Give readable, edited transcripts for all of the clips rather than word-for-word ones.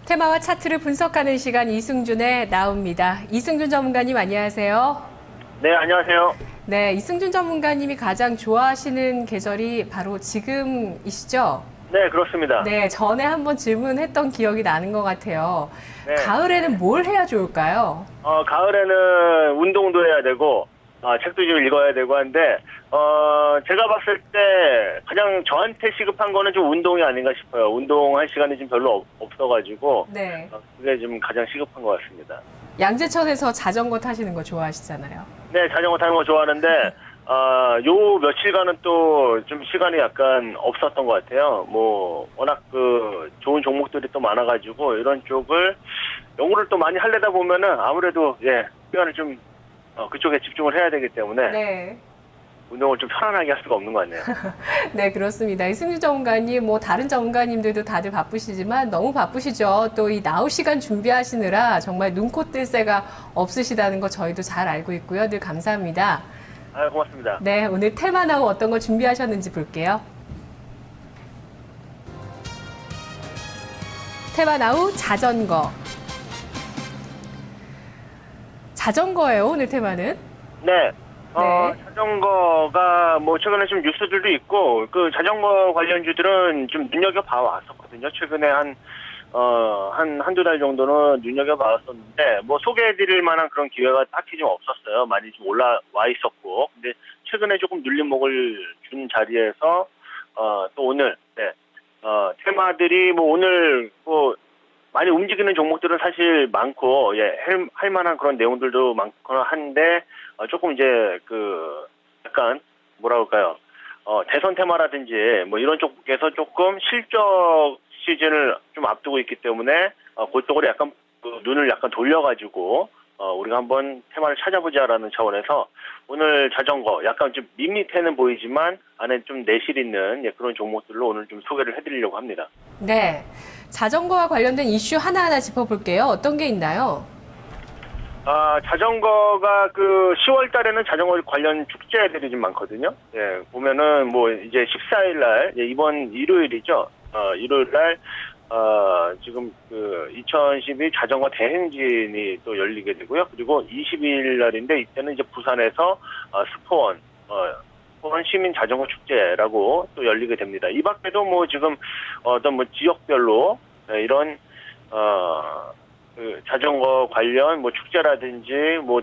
테마와 차트를 분석하는 시간 이승준의 나옵니다. 이승준 전문가님 안녕하세요. 네, 안녕하세요. 네, 이승준 전문가님이 가장 좋아하시는 계절이 바로 지금이시죠? 네, 그렇습니다. 네, 전에 한번 질문했던 기억이 나는 것 같아요. 네. 가을에는 뭘 해야 좋을까요? 가을에는 운동도 해야 되고, 책도 좀 읽어야 되고 한데, 제가 봤을 때 가장 저한테 시급한 거는 좀 운동이 아닌가 싶어요. 운동할 시간이 좀 별로 없어가지고, 네. 그게 좀 가장 시급한 것 같습니다. 양재천에서 자전거 타시는 거 좋아하시잖아요. 네, 자전거 타는 거 좋아하는데, 요 며칠간은 또 좀 시간이 약간 없었던 것 같아요. 워낙 좋은 종목들이 또 많아가지고, 이런 쪽을 연구를 또 많이 하려다 보면은 아무래도, 시간을 좀, 그쪽에 집중을 해야 되기 때문에, 네. 운동을 좀 편안하게 할 수가 없는 것 같네요. 네, 그렇습니다. 이승준 전문가님, 다른 전문가님들도 다들 바쁘시지만 너무 바쁘시죠. 또 이 나우 시간 준비하시느라 정말 눈코 뜰 새가 없으시다는 거 저희도 잘 알고 있고요. 늘 감사합니다. 고맙습니다. 네, 오늘 테마 나우 어떤 거 준비하셨는지 볼게요. 테마 나우 자전거. 자전거예요, 오늘 테마는. 네. 네. 자전거가 최근에 좀 뉴스들도 있고, 자전거 관련주들은 좀 눈여겨봐 왔었거든요. 최근에 한두 달 정도는 눈여겨봐 왔었는데, 소개해드릴 만한 그런 기회가 딱히 좀 없었어요. 많이 좀 올라와 있었고. 근데 최근에 조금 눌림목을 준 자리에서, 또 오늘, 테마들이 오늘, 많이 움직이는 종목들은 사실 많고, 할 만한 그런 내용들도 많거나 한데, 조금 이제, 약간, 대선 테마라든지, 이런 쪽에서 조금 실적 시즌을 좀 앞두고 있기 때문에, 그쪽으로 약간, 눈을 약간 돌려가지고, 우리가 한번 테마를 찾아보자라는 차원에서, 오늘 자전거, 약간 좀 밋밋해는 보이지만, 안에 좀 내실 있는 그런 종목들로 오늘 좀 소개를 해드리려고 합니다. 네. 자전거와 관련된 이슈 하나하나 짚어볼게요. 어떤 게 있나요? 자전거가 10월 달에는 자전거 관련 축제들이 좀 많거든요. 보면은 이제 14일 날, 이번 일요일이죠. 일요일 날, 지금 2012 자전거 대행진이 또 열리게 되고요. 그리고 22일 날인데 이때는 이제 부산에서 스포원 시민 자전거 축제라고 또 열리게 됩니다. 이 밖에도 지금 어떤 지역별로 이런 자전거 관련 축제라든지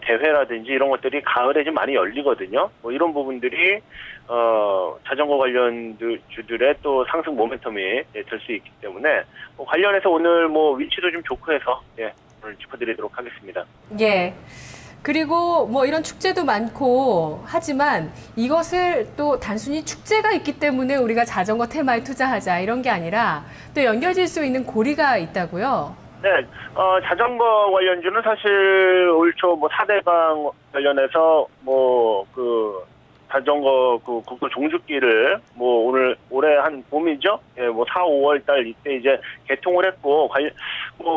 대회라든지 이런 것들이 가을에 좀 많이 열리거든요. 이런 부분들이 자전거 관련 주들의 또 상승 모멘텀이 될 수 있기 때문에 관련해서 오늘 위치도 좀 좋고 해서 오늘 짚어드리도록 하겠습니다. 예. 그리고 이런 축제도 많고 하지만 이것을 또 단순히 축제가 있기 때문에 우리가 자전거 테마에 투자하자 이런 게 아니라 또 연결될 수 있는 고리가 있다고요? 네, 자전거 관련주는 사실 올 초 4대강 관련해서 자전거 국도 종주길을 올해 한 봄이죠? 4, 5월 달 이때 이제 개통을 했고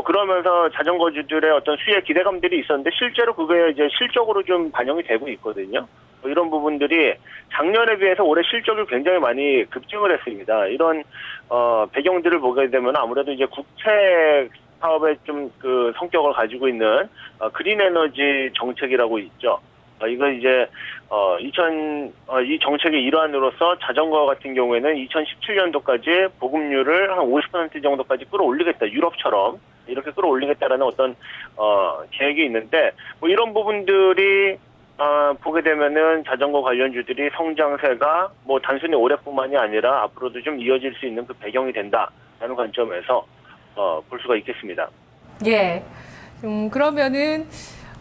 그러면서 자전거주들의 어떤 수혜 기대감들이 있었는데 실제로 그게 이제 실적으로 좀 반영이 되고 있거든요. 이런 부분들이 작년에 비해서 올해 실적이 굉장히 많이 급증을 했습니다. 이런 배경들을 보게 되면 아무래도 이제 국책 사업의 좀 성격을 가지고 있는 그린 에너지 정책이라고 있죠. 이거 이제 이 정책의 일환으로서 자전거 같은 경우에는 2017년도까지 보급률을 한 50% 정도까지 끌어올리겠다. 유럽처럼 이렇게 끌어올리겠다라는 어떤 계획이 있는데 이런 부분들이 보게 되면은 자전거 관련주들이 성장세가 단순히 올해뿐만이 아니라 앞으로도 좀 이어질 수 있는 배경이 된다라는 관점에서 볼 수가 있겠습니다. 예. 그러면은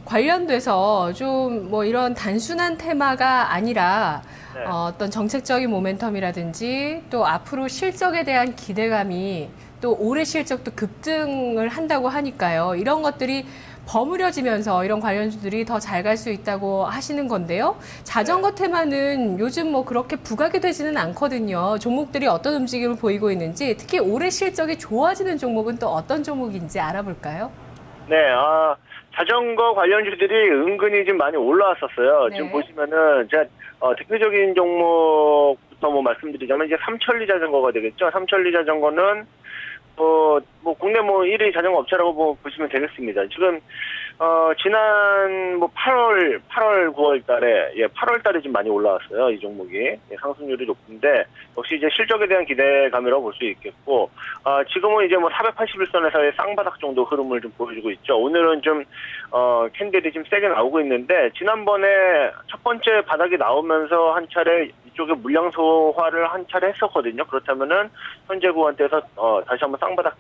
관련돼서 좀 이런 단순한 테마가 아니라 어떤 정책적인 모멘텀이라든지 또 앞으로 실적에 대한 기대감이 또 올해 실적도 급등을 한다고 하니까요. 이런 것들이 버무려지면서 이런 관련주들이 더 잘 갈 수 있다고 하시는 건데요. 자전거 테마는 요즘 그렇게 부각이 되지는 않거든요. 종목들이 어떤 움직임을 보이고 있는지, 특히 올해 실적이 좋아지는 종목은 또 어떤 종목인지 알아볼까요? 네, 자전거 관련주들이 은근히 좀 많이 올라왔었어요. 네. 지금 보시면은 제가 대표적인 종목부터 말씀드리자면 이제 삼천리 자전거가 되겠죠. 삼천리 자전거는 뭐 국내 뭐 1위 자전거 업체라고 뭐 보시면 되겠습니다. 지금 지난 뭐 8월 9월 달에 8월 달에 좀 많이 올라왔어요. 이 종목이. 상승률이 높은데 역시 이제 실적에 대한 기대감이라고 볼 수 있겠고 지금은 이제 뭐 481선에서의 쌍바닥 정도 흐름을 좀 보여주고 있죠. 오늘은 좀 캔들이 좀 세게 나오고 있는데 지난번에 첫 번째 바닥이 나오면서 한 차례 이쪽에 물량 소화를 한 차례 했었거든요. 그렇다면은 현재 구간대에서 다시 한번 쌍바닥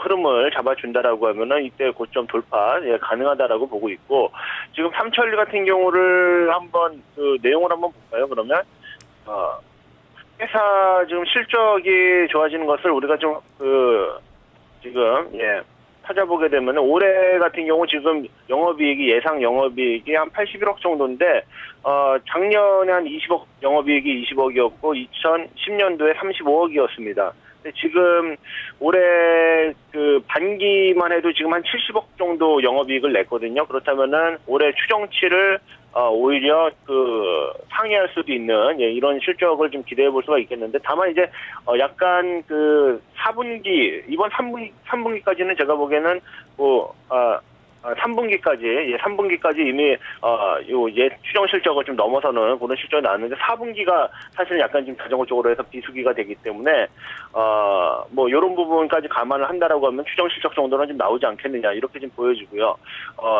흐름을 잡아준다라고 하면은 이때 고점 돌파 가능하다라고 보고 있고, 지금 삼천리 같은 경우를 한번 그 내용을 한번 볼까요? 그러면 회사 지금 실적이 좋아지는 것을 우리가 좀 지금 찾아보게 되면 올해 같은 경우 지금 예상 영업이익이 한 81억 정도인데 작년에 한 20억 영업이익이 20억이었고 2010년도에 35억이었습니다. 지금 올해 그 반기만 해도 지금 한 70억 정도 영업이익을 냈거든요. 그렇다면은 올해 추정치를 오히려 상회할 수도 있는 이런 실적을 좀 기대해 볼 수가 있겠는데, 다만 이제 약간 그 4분기 이번 3분기까지는 제가 보기에는 3분기까지 이미 추정 실적을 좀 넘어서는 그런 실적이 나왔는데 4분기가 사실은 약간 좀 자전거 쪽으로 해서 비수기가 되기 때문에 뭐 이런 부분까지 감안을 한다라고 하면 추정 실적 정도는 좀 나오지 않겠느냐 이렇게 좀 보여지고요.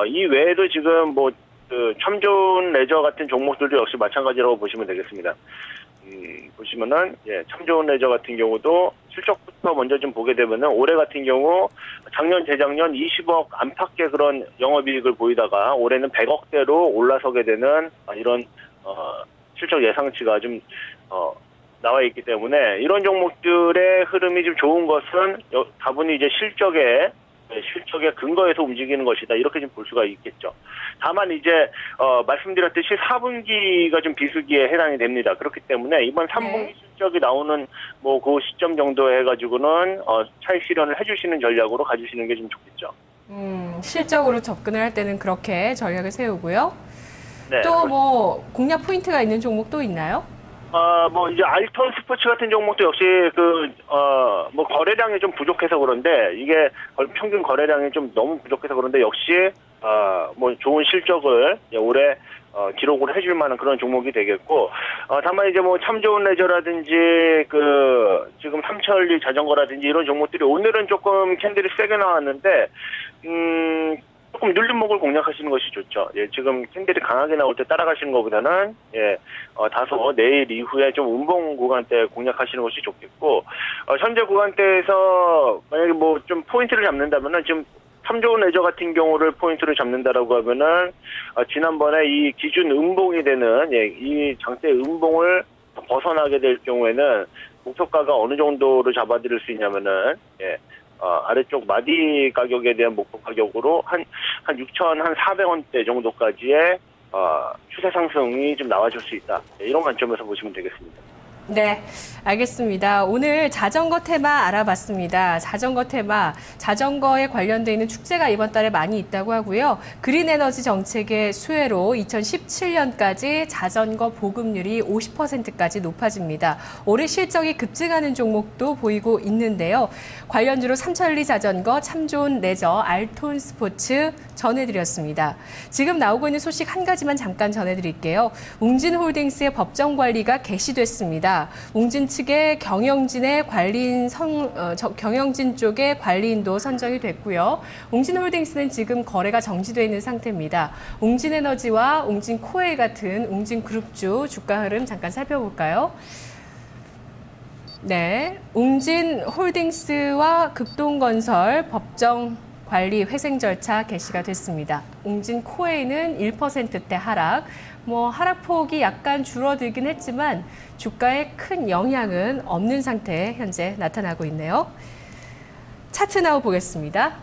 이 외에도 지금 뭐 참좋은 레저 같은 종목들도 역시 마찬가지라고 보시면 되겠습니다. 보시면은 참좋은 레저 같은 경우도 실적부터 먼저 좀 보게 되면은 올해 같은 경우 작년 재작년 20억 안팎의 그런 영업이익을 보이다가 올해는 100억대로 올라서게 되는 이런 실적 예상치가 좀 나와 있기 때문에 이런 종목들의 흐름이 좀 좋은 것은 다분히 이제 실적의 근거에서 움직이는 것이다 이렇게 좀 볼 수가 있겠죠. 다만 이제 말씀드렸듯이 4분기가 좀 비수기에 해당이 됩니다. 그렇기 때문에 이번 3분기 실적이 나오는 뭐 그 시점 정도 해가지고는 차익 실현을 해주시는 전략으로 가주시는 게 좀 좋겠죠. 실적으로 접근을 할 때는 그렇게 전략을 세우고요. 네. 또 뭐 공략 포인트가 있는 종목도 있나요? 뭐 이제 알톤 스포츠 같은 종목도 역시 뭐 거래량이 좀 부족해서 그런데 이게 평균 거래량이 좀 너무 부족해서 그런데 역시 뭐 좋은 실적을 올해 기록을 해줄 만한 그런 종목이 되겠고, 다만 이제 뭐 참 좋은 레저라든지 지금 삼천리 자전거라든지 이런 종목들이 오늘은 조금 캔들이 세게 나왔는데 조금 눌림목을 공략하시는 것이 좋죠. 지금 캔들이 강하게 나올 때 따라가시는 것보다는 다소 내일 이후에 좀 음봉 구간대 공략하시는 것이 좋겠고, 현재 구간대에서 만약에 뭐 좀 포인트를 잡는다면은 지금 참 좋은 레저 같은 경우를 포인트로 잡는다라고 하면은 지난번에 이 기준 음봉이 되는 이 장대 음봉을 벗어나게 될 경우에는 목표가가 어느 정도로 잡아드릴 수 있냐면은 아래쪽 마디 가격에 대한 목표 가격으로 한 6,400원대 정도까지의 추세 상승이 좀 나와줄 수 있다. 이런 관점에서 보시면 되겠습니다. 네, 알겠습니다. 오늘 자전거 테마 알아봤습니다. 자전거 테마, 자전거에 관련되어 있는 축제가 이번 달에 많이 있다고 하고요. 그린 에너지 정책의 수혜로 2017년까지 자전거 보급률이 50%까지 높아집니다. 올해 실적이 급증하는 종목도 보이고 있는데요. 관련주로 삼천리 자전거, 참 좋은 레저, 알톤 스포츠 전해드렸습니다. 지금 나오고 있는 소식 한 가지만 잠깐 전해드릴게요. 웅진홀딩스의 법정 관리가 개시됐습니다. 웅진 측의 경영진의 경영진 쪽의 관리인도 선정이 됐고요. 웅진홀딩스는 지금 거래가 정지되어 있는 상태입니다. 웅진에너지와 웅진코웨이 같은 웅진그룹주 주가 흐름 잠깐 살펴볼까요? 네, 웅진홀딩스와 극동건설 법정 관리 회생 절차 개시가 됐습니다. 웅진코웨이는 1%대 하락, 하락폭이 약간 줄어들긴 했지만 주가에 큰 영향은 없는 상태에 현재 나타나고 있네요. 차트 나와 보겠습니다.